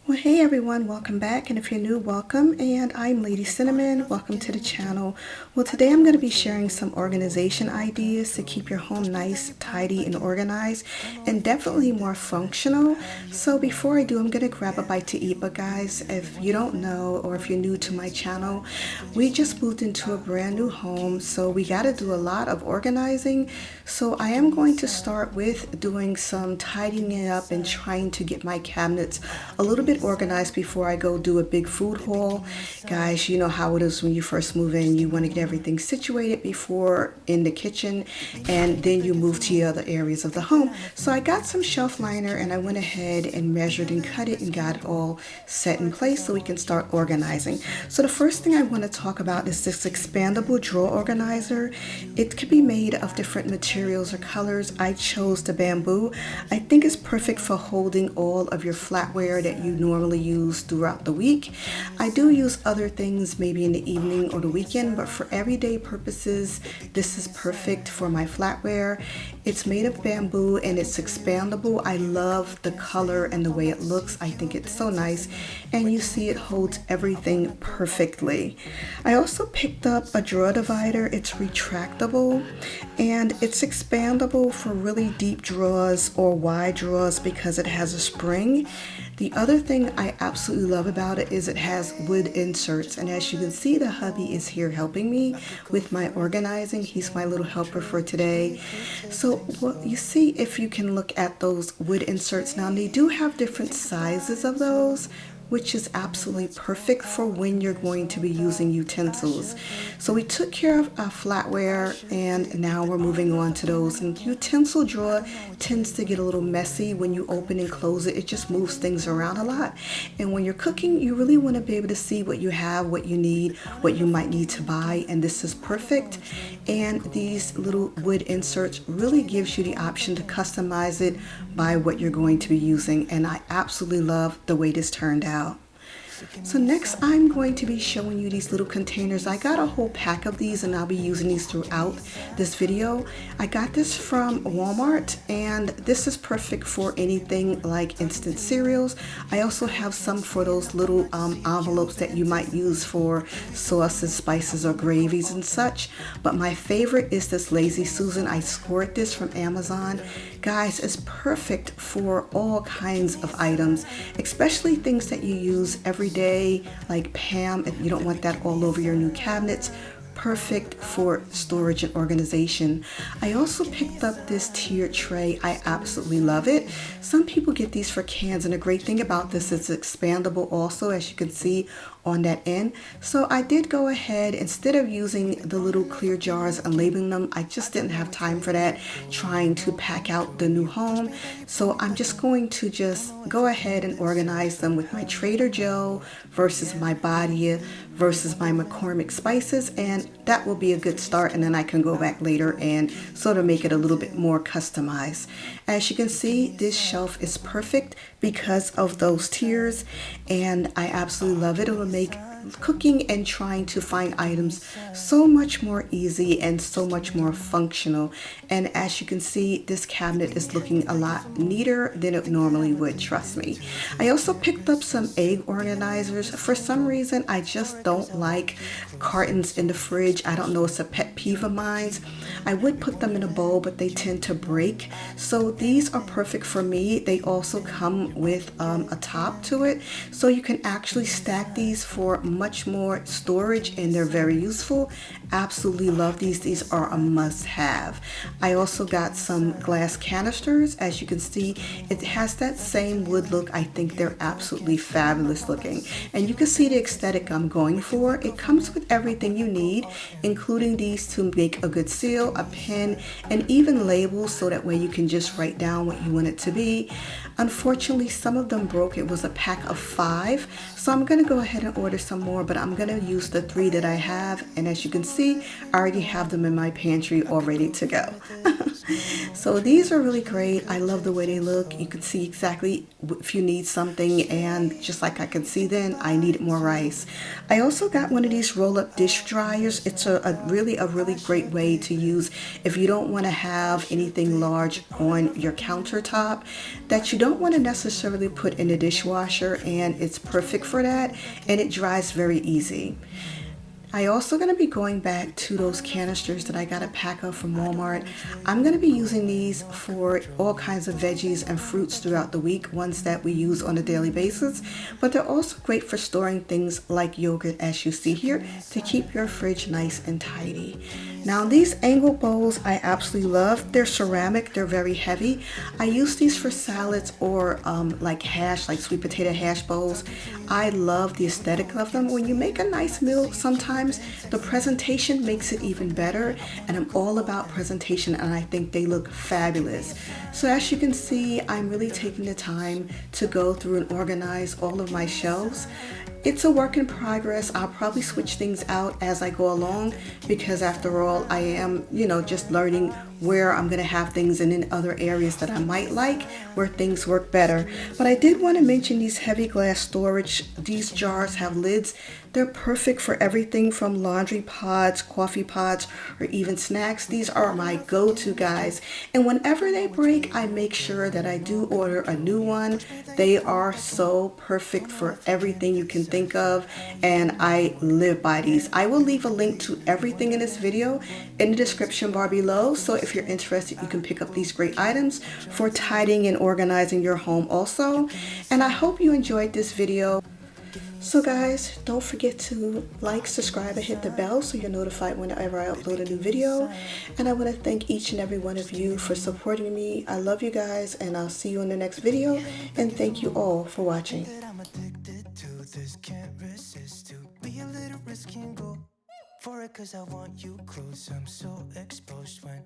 Well, hey everyone, welcome back, and if you're new, welcome, and I'm Lady Cinnamon. Welcome to the channel. Well, today I'm going to be sharing some organization ideas to keep your home nice, tidy, and organized, and definitely more functional. So before I do, I'm going to grab a bite to eat, but guys, if you don't know, or if you're new to my channel, we just moved into a brand new home, so we got to do a lot of organizing. So I am going to start with doing some tidying up and trying to get my cabinets a little bit organized before I go do a big food haul. Guys, you know how it is when you first move in. You want to get everything situated before in the kitchen, and then you move to the other areas of the home. So I got some shelf liner and I went ahead and measured and cut it and got it all set in place so we can start organizing. So the first thing I want to talk about is this expandable drawer organizer. It could be made of different materials or colors. I chose the bamboo. I think it's perfect for holding all of your flatware that you normally use throughout the week. I do use other things maybe in the evening or the weekend, but for everyday purposes, this is perfect for my flatware. It's made of bamboo and it's expandable. I love the color and the way it looks. I think it's so nice, and you see it holds everything perfectly. I also picked up a drawer divider. It's retractable and it's expandable for really deep drawers or wide drawers because it has a spring. The other thing I absolutely love about it is it has wood inserts, and as you can see, the hubby is here helping me with my organizing. He's my little helper for today. So what you see, if you can look at those wood inserts now, they do have different sizes of those, which is absolutely perfect for when you're going to be using utensils. So we took care of our flatware, and now we're moving on to those. And utensil drawer tends to get a little messy when you open and close it. It just moves things around a lot. And when you're cooking, you really want to be able to see what you have, what you need, what you might need to buy, and this is perfect. And these little wood inserts really gives you the option to customize it by what you're going to be using, and I absolutely love the way this turned out. So next I'm going to be showing you these little containers. I got a whole pack of these and I'll be using these throughout this video. I got this from Walmart, and this is perfect for anything like instant cereals. I also have some for those little envelopes that you might use for sauces, spices, or gravies and such. But my favorite is this Lazy Susan. I scored this from Amazon. Guys, it's perfect for all kinds of items, especially things that you use every day, like Pam, if you don't want that all over your new cabinets. Perfect for storage and organization. I also picked up this tiered tray. I absolutely love it. Some people get these for cans, and the great thing about this is it's expandable also, as you can see on that end. So I did go ahead, instead of using the little clear jars and labeling them, I just didn't have time for that, trying to pack out the new home. So I'm just going to just go ahead and organize them with my Trader Joe versus my Badia versus my McCormick spices, and that will be a good start, and then I can go back later and sort of make it a little bit more customized. As you can see, this shelf is perfect because of those tiers, and I absolutely love it. It will make cooking and trying to find items so much more easy and so much more functional. And as you can see, this cabinet is looking a lot neater than it normally would, trust me. I also picked up some egg organizers. For some reason, I just don't like cartons in the fridge. I don't know, it's a pet peeve of mine. I would put them in a bowl, but they tend to break. So these are perfect for me. They also come with a top to it, so you can actually stack these for much more storage, and they're very useful. Absolutely love these. These are a must-have. I also got some glass canisters. As you can see, it has that same wood look. I think they're absolutely fabulous looking, and you can see the aesthetic I'm going for. It comes with everything you need, including these to make a good seal, a pen, and even labels, so that way you can just write down what you want it to be. Unfortunately, some of them broke. It was a pack of 5, so I'm going to go ahead and order some more, but I'm going to use the 3 that I have, and as you can see, I already have them in my pantry all ready to go. So these are really great. I love the way they look. You can see exactly if you need something, and just like I could see then, I needed more rice. I also got one of these roll-up dish dryers. It's a really great way to use if you don't want to have anything large on your countertop that you don't want to necessarily put in the dishwasher, and it's perfect for that, and it dries very easy. I also going to be going back to those canisters that I got a pack of from Walmart. I'm going to be using these for all kinds of veggies and fruits throughout the week, ones that we use on a daily basis. But they're also great for storing things like yogurt, as you see here, to keep your fridge nice and tidy. Now these angle bowls I absolutely love. They're ceramic, they're very heavy. I use these for salads or like hash, like sweet potato hash bowls. I love the aesthetic of them. When you make a nice meal, sometimes the presentation makes it even better, and I'm all about presentation, and I think they look fabulous. So as you can see, I'm really taking the time to go through and organize all of my shelves. It's a work in progress. I'll probably switch things out as I go along because after all, I am, just learning where I'm going to have things and in other areas that I might like where things work better. But I did want to mention these heavy glass storage. These jars have lids. They're perfect for everything from laundry pods, coffee pods, or even snacks. These are my go-to guys. And whenever they break, I make sure that I do order a new one. They are so perfect for everything you can think of, and I live by these. I will leave a link to everything in this video in the description bar below, so if you're interested, you can pick up these great items for tidying and organizing your home also. And I hope you enjoyed this video. So guys, don't forget to like, subscribe, and hit the bell so you're notified whenever I upload a new video. And I want to thank each and every one of you for supporting me. I love you guys, and I'll see you in the next video. And thank you all for watching. For it, 'cause I want you close. I'm so exposed when